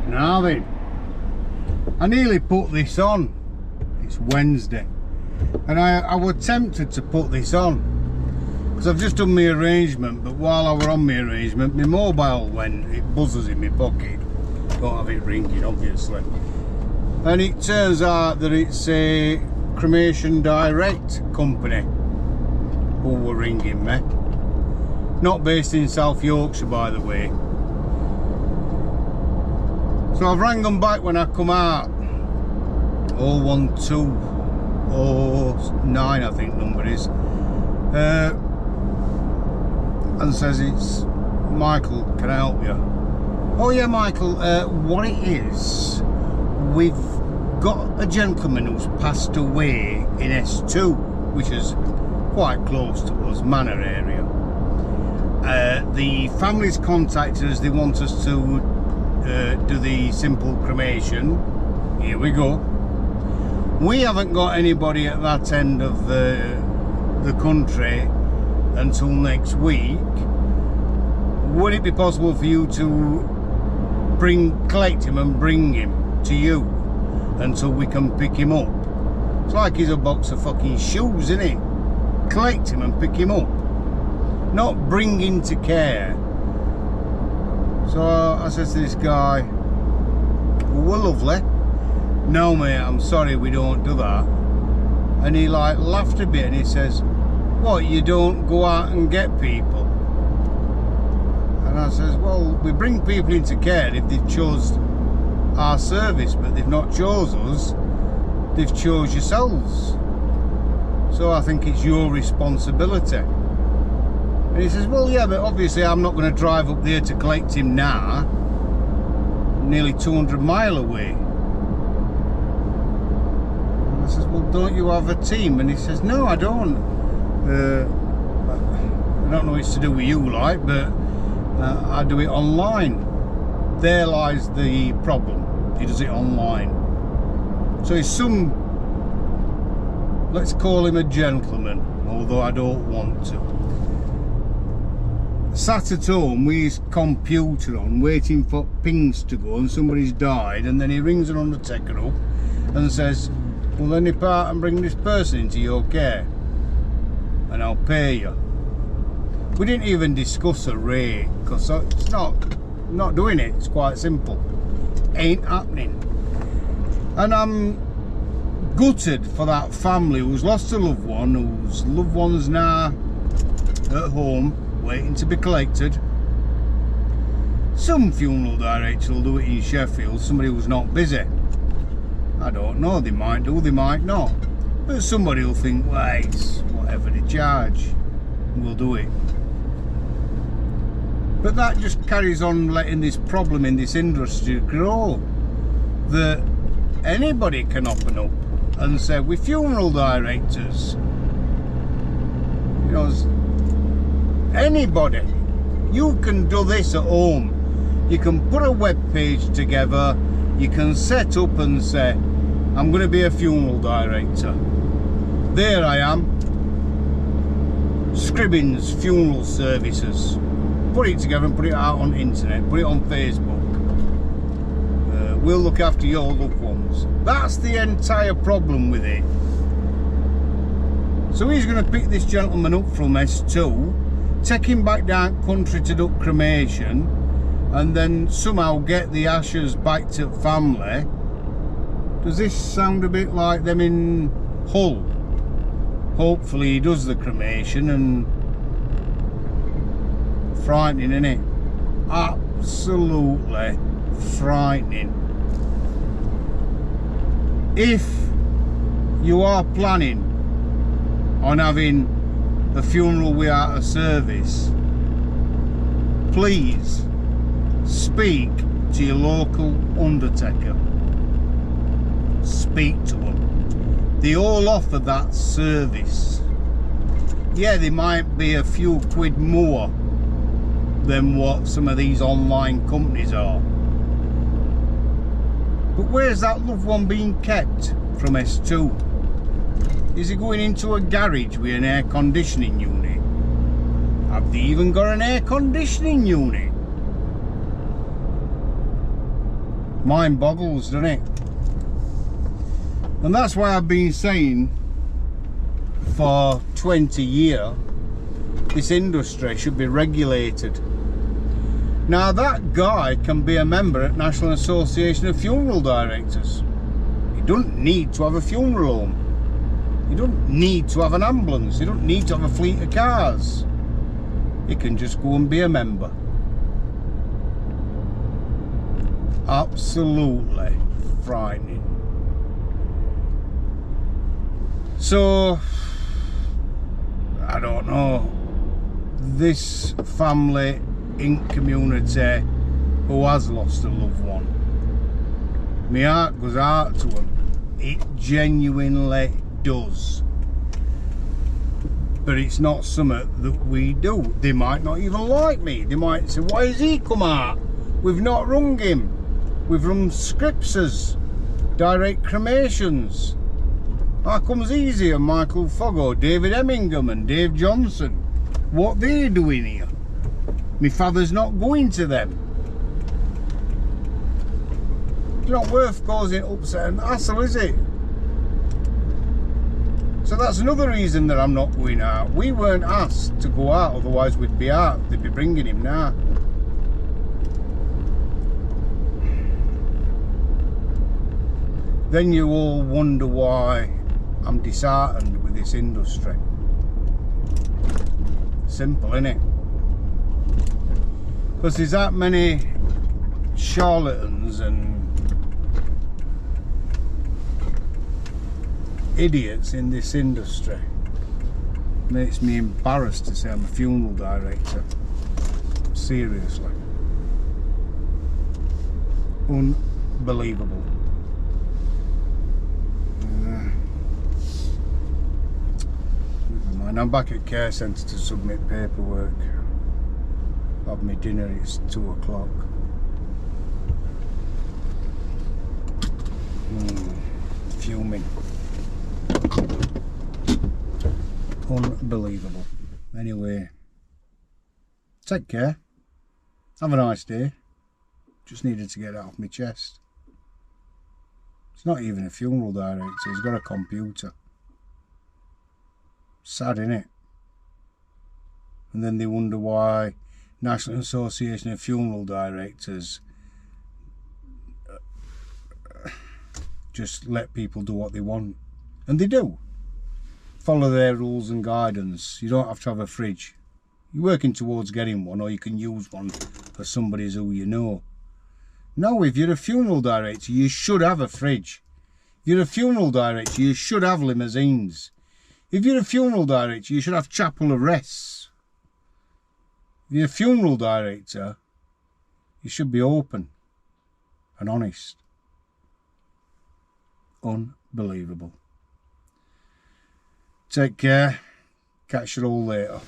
Now then, I nearly put this on. It's Wednesday, and I was tempted to put this on because I've just done my arrangement, but while I were on my arrangement, my mobile went, it buzzes in my pocket. Don't have it ringing, obviously. And it turns out that it's a Cremation Direct company who were ringing me. Not based in South Yorkshire, by the way. So I've rang them back when I come out. 01209 I think number is. And says it's Michael, can I help you? Oh yeah, Michael, what it is, we've got a gentleman who's passed away in S2, which is quite close to us, Manor area. The family's contacted us, they want us to do the simple cremation. Here we go. We haven't got anybody at that end of the country until next week. Would it be possible for you to collect him and bring him to you until we can pick him up? It's like he's a box of fucking shoes, isn't it? Collect him and pick him up, not bring him to care. So I said to this guy, well, lovely. No mate, I'm sorry, we don't do that. And he like laughed a bit and he says, what, you don't go out and get people? And I says, well, we bring people into care if they've chose our service, but they've not chose us, they've chose yourselves. So I think it's your responsibility. And he says, well, yeah, but obviously I'm not going to drive up there to collect him now, nearly 200 miles away. And I says, well, don't you have a team? And he says, no, I don't. I don't know what it's to do with you, like, but I do it online. There lies the problem. He does it online. So he's some, let's call him a gentleman, although I don't want to. Sat at home with his computer on, waiting for pings to go, and somebody's died, and then he rings an undertaker up and says, well, then nip out and bring this person into your care and I'll pay you. We didn't even discuss a rate because it's not doing it. It's quite simple. Ain't happening. And I'm gutted for that family who's lost a loved one, whose loved one's now at home waiting to be collected. Some funeral director will do it in Sheffield, somebody who's not busy. I don't know, they might do, they might not. But somebody will think, well, it's whatever they charge, we'll do it. But that just carries on letting this problem in this industry grow. That anybody can open up and say, we're funeral directors. You know, anybody. You can do this at home. You can put a web page together. You can set up and say, I'm going to be a funeral director. There I am. Scribbins Funeral Services. Put it together and put it out on the internet. Put it on Facebook. We'll look after your loved ones. That's the entire problem with it. So he's going to pick this gentleman up from S2, take him back down country to do cremation, and then somehow get the ashes back to family. Does this sound a bit like them in Hull? Hopefully he does the cremation, and frightening, isn't it? Absolutely frightening. If you are planning on having a funeral without a service, please speak to your local undertaker. Speak to them. They all offer that service. Yeah, they might be a few quid more than what some of these online companies are. But where's that loved one being kept from S2? Is he going into a garage with an air conditioning unit? Have they even got an air conditioning unit? Mind boggles, doesn't it? And that's why I've been saying for 20 years this industry should be regulated. Now that guy can be a member at National Association of Funeral Directors. He doesn't need to have a funeral home. He doesn't need to have an ambulance. He doesn't need to have a fleet of cars. He can just go and be a member. Absolutely frightening. So, I don't know. This family in community who has lost a loved one, my heart goes out to them. It genuinely does. But it's not something that we do. They might not even like me. They might say, why has he come out? We've not rung him. We've rung scriptures, direct cremations. How comes easy and Michael Foggo, David Emmingham and Dave Johnson? What they doing here? My father's not going to them. It's not worth causing upset and hassle, is it? So that's another reason that I'm not going out. We weren't asked to go out, otherwise we'd be out. They'd be bringing him now. Then you all wonder why I'm disheartened with this industry. Simple, innit? Because there's that many charlatans and idiots in this industry. Makes me embarrassed to say I'm a funeral director. Seriously. Unbelievable. And I'm back at care centre to submit paperwork. Have my dinner, it's 2 o'clock. Fuming. Unbelievable. Anyway, take care. Have a nice day. Just needed to get it off my chest. It's not even a funeral director, he's got a computer. Sad, innit? And then they wonder why National Association of Funeral Directors just let people do what they want. And they do. Follow their rules and guidance. You don't have to have a fridge. You're working towards getting one, or you can use one for somebody who you know. No, if you're a funeral director, you should have a fridge. If you're a funeral director, you should have limousines. If you're a funeral director, you should have chapel arrests. If you're a funeral director, you should be open and honest. Unbelievable. Take care. Catch you all later.